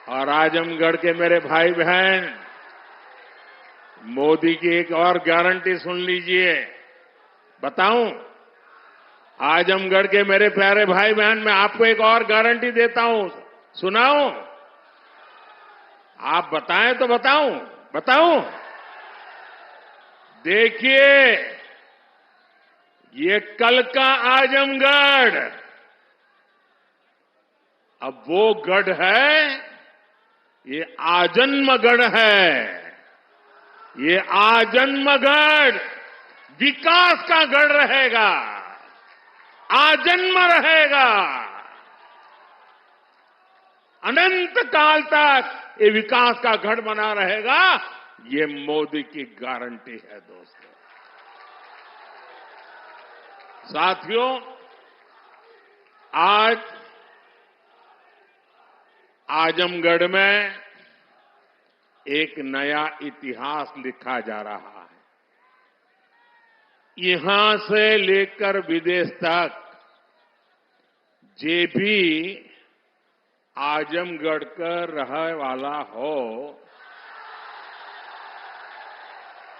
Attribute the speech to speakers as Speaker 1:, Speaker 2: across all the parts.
Speaker 1: और आजमगढ़ के मेरे भाई बहन, मोदी की एक और गारंटी सुन लीजिए। बताऊं? आजमगढ़ के मेरे प्यारे भाई बहन, मैं आपको एक और गारंटी देता हूं। सुनाऊं? आप बताएं तो बताऊं? देखिए, ये कल का आजमगढ़ अब वो गढ़ है, ये आजन्मगढ़ है। ये आजन्मगढ़ विकास का गढ़ रहेगा, आजन्म रहेगा। अनंत काल तक ये विकास का गढ़ बना रहेगा। ये मोदी की गारंटी है दोस्तों। साथियों, आज आजमगढ़ में एक नया इतिहास लिखा जा रहा है। यहां से लेकर विदेश तक जे भी आजमगढ़ का रहने वाला हो,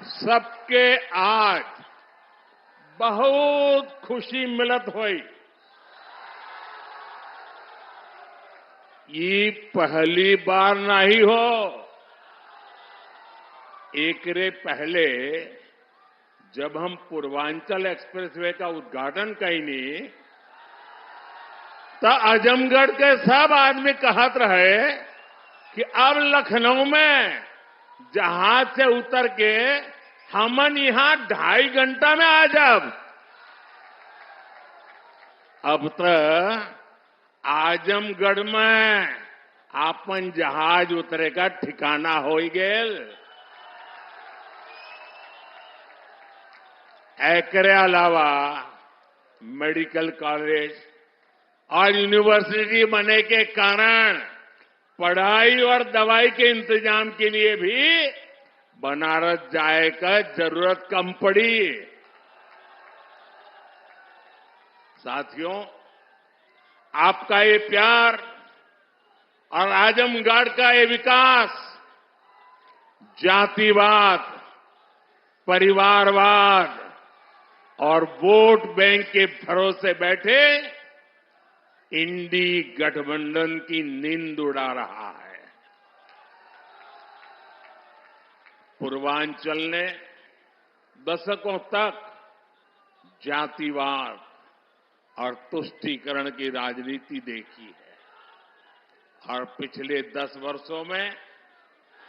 Speaker 1: सबके आज बहुत खुशी मिलत हुई। ये पहली बार नहीं हो। एकरे पहले जब हम पूर्वांचल एक्सप्रेसवे का उद्घाटन कईनी, तो आजमगढ़ के सब आदमी कहत रहे कि अब लखनऊ में जहाज से उतर के हमन यहां 2.5 घंटा में आ जाब। अब तो आजमगढ़ में आपन जहाज उतरे का ठिकाना हो गेल। एकरे अलावा मेडिकल कॉलेज और यूनिवर्सिटी बनने के कारण पढ़ाई और दवाई के इंतजाम के लिए भी बनारस जाए का जरूरत कम पड़ी। साथियों, आपका ये प्यार और आजमगढ़ का ये विकास जातिवाद, परिवारवाद और वोट बैंक के भरोसे बैठे इंडी गठबंधन की नींद उड़ा रहा है। पूर्वांचल ने दशकों तक जातिवाद और तुष्टीकरण की राजनीति देखी है और पिछले 10 वर्षों में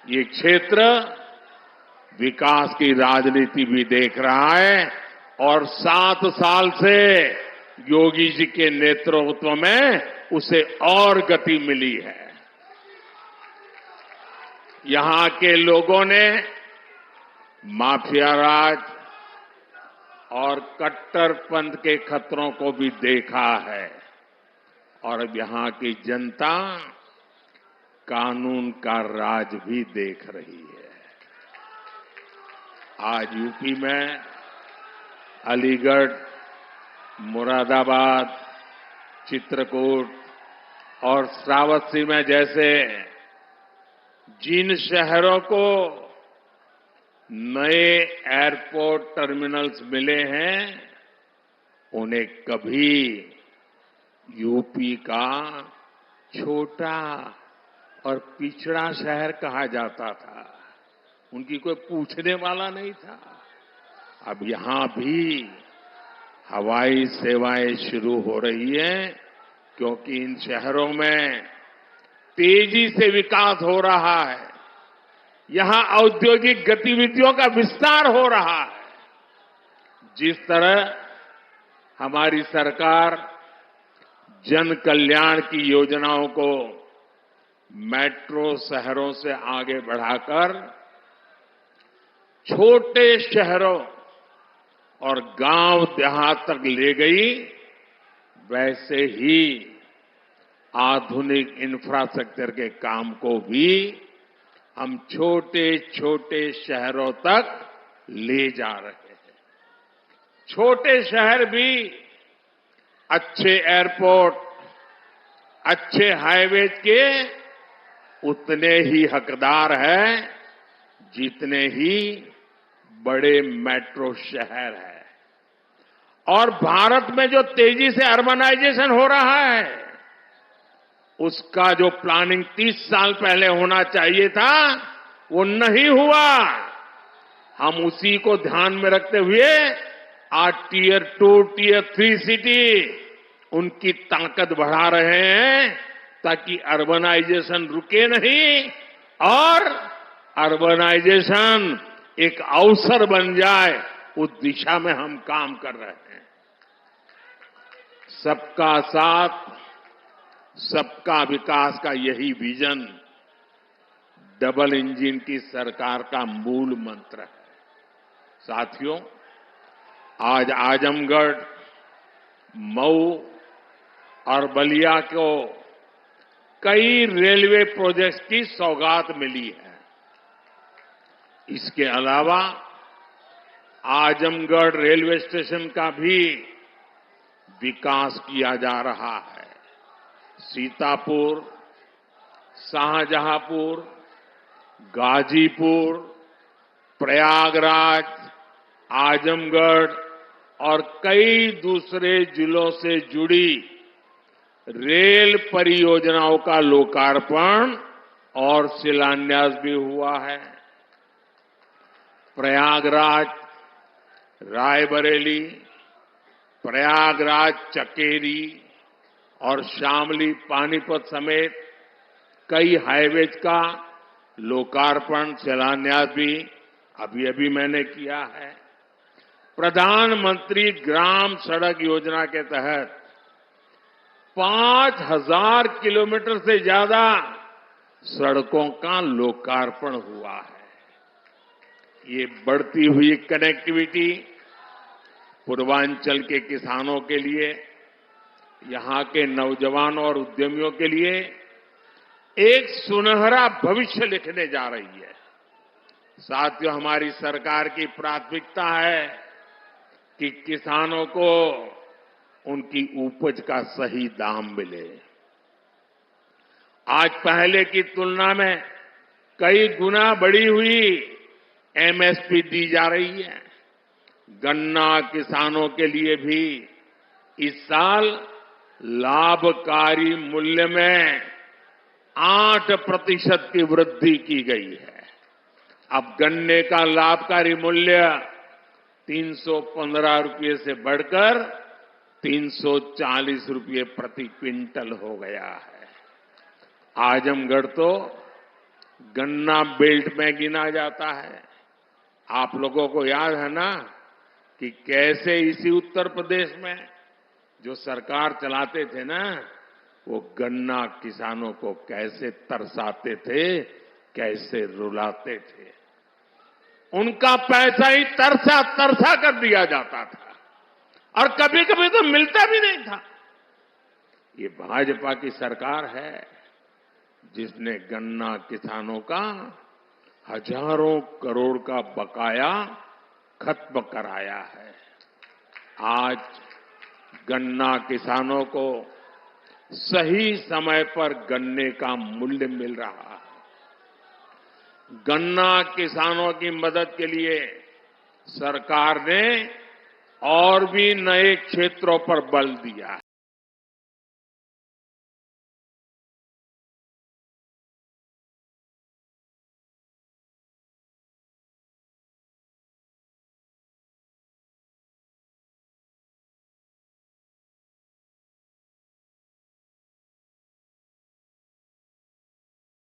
Speaker 1: ये क्षेत्र विकास की राजनीति भी देख रहा है और 7 साल से योगी जी के नेतृत्व में उसे और गति मिली है। यहां के लोगों ने माफिया राज और कट्टरपंथ के खतरों को भी देखा है और अब यहां की जनता कानून का राज भी देख रही है। आज यूपी में अलीगढ़, मुरादाबाद, चित्रकूट और श्रावस्ती में जैसे जिन शहरों को नए एयरपोर्ट टर्मिनल्स मिले हैं, उन्हें कभी यूपी का छोटा और पिछड़ा शहर कहा जाता था। उनकी कोई पूछने वाला नहीं था। अब यहां भी हवाई सेवाएं शुरू हो रही हैं क्योंकि इन शहरों में तेजी से विकास हो रहा है। यहां औद्योगिक गतिविधियों का विस्तार हो रहा है। जिस तरह हमारी सरकार जन कल्याण की योजनाओं को मेट्रो शहरों से आगे बढ़ाकर छोटे शहरों और गांव देहात तक ले गई, वैसे ही आधुनिक इंफ्रास्ट्रक्चर के काम को भी हम छोटे छोटे शहरों तक ले जा रहे हैं। छोटे शहर भी अच्छे एयरपोर्ट, अच्छे हाईवे के उतने ही हकदार हैं जितने ही बड़े मेट्रो शहर हैं। और भारत में जो तेजी से अर्बनाइजेशन हो रहा है, उसका जो प्लानिंग 30 साल पहले होना चाहिए था, वो नहीं हुआ। हम उसी को ध्यान में रखते हुए आज टियर 2, टियर 3 सिटी उनकी ताकत बढ़ा रहे हैं, ताकि अर्बनाइजेशन रुके नहीं और अर्बनाइजेशन एक अवसर बन जाए, उस दिशा में हम काम कर रहे हैं। सबका साथ, सबका विकास का यही विजन डबल इंजन की सरकार का मूल मंत्र है। साथियों, आज आजमगढ़, मऊ और बलिया को कई रेलवे प्रोजेक्ट्स की सौगात मिली है। इसके अलावा आजमगढ़ रेलवे स्टेशन का भी विकास किया जा रहा है। सीतापुर, शाहजहांपुर, गाजीपुर, प्रयागराज, आजमगढ़ और कई दूसरे जिलों से जुड़ी रेल परियोजनाओं का लोकार्पण और शिलान्यास भी हुआ है। प्रयागराज रायबरेली, प्रयागराज चकेरी और शामली पानीपत समेत कई हाईवेज का लोकार्पण शिलान्यास भी अभी मैंने किया है। प्रधानमंत्री ग्राम सड़क योजना के तहत 5000 किलोमीटर से ज्यादा सड़कों का लोकार्पण हुआ है। ये बढ़ती हुई कनेक्टिविटी पूर्वांचल के किसानों के लिए, यहां के नौजवानों और उद्यमियों के लिए एक सुनहरा भविष्य लिखने जा रही है। साथियों, हमारी सरकार की प्राथमिकता है कि किसानों को उनकी उपज का सही दाम मिले। आज पहले की तुलना में कई गुना बढ़ी हुई एमएसपी दी जा रही है। गन्ना किसानों के लिए भी इस साल लाभकारी मूल्य में 8% की वृद्धि की गई है। अब गन्ने का लाभकारी मूल्य 315 रुपये से बढ़कर 340 रुपये प्रति क्विंटल हो गया है। आजमगढ़ तो गन्ना बेल्ट में गिना जाता है। आप लोगों को याद है ना कि कैसे इसी उत्तर प्रदेश में जो सरकार चलाते थे ना, वो गन्ना किसानों को कैसे तरसाते थे, कैसे रुलाते थे। उनका पैसा ही तरसा तरसा कर दिया जाता था और कभी कभी तो मिलता भी नहीं था। ये भाजपा की सरकार है जिसने गन्ना किसानों का हजारों करोड़ का बकाया खत्म कराया है। आज गन्ना किसानों को सही समय पर गन्ने का मूल्य मिल रहा है। गन्ना किसानों की मदद के लिए सरकार ने और भी नए क्षेत्रों पर बल दिया है।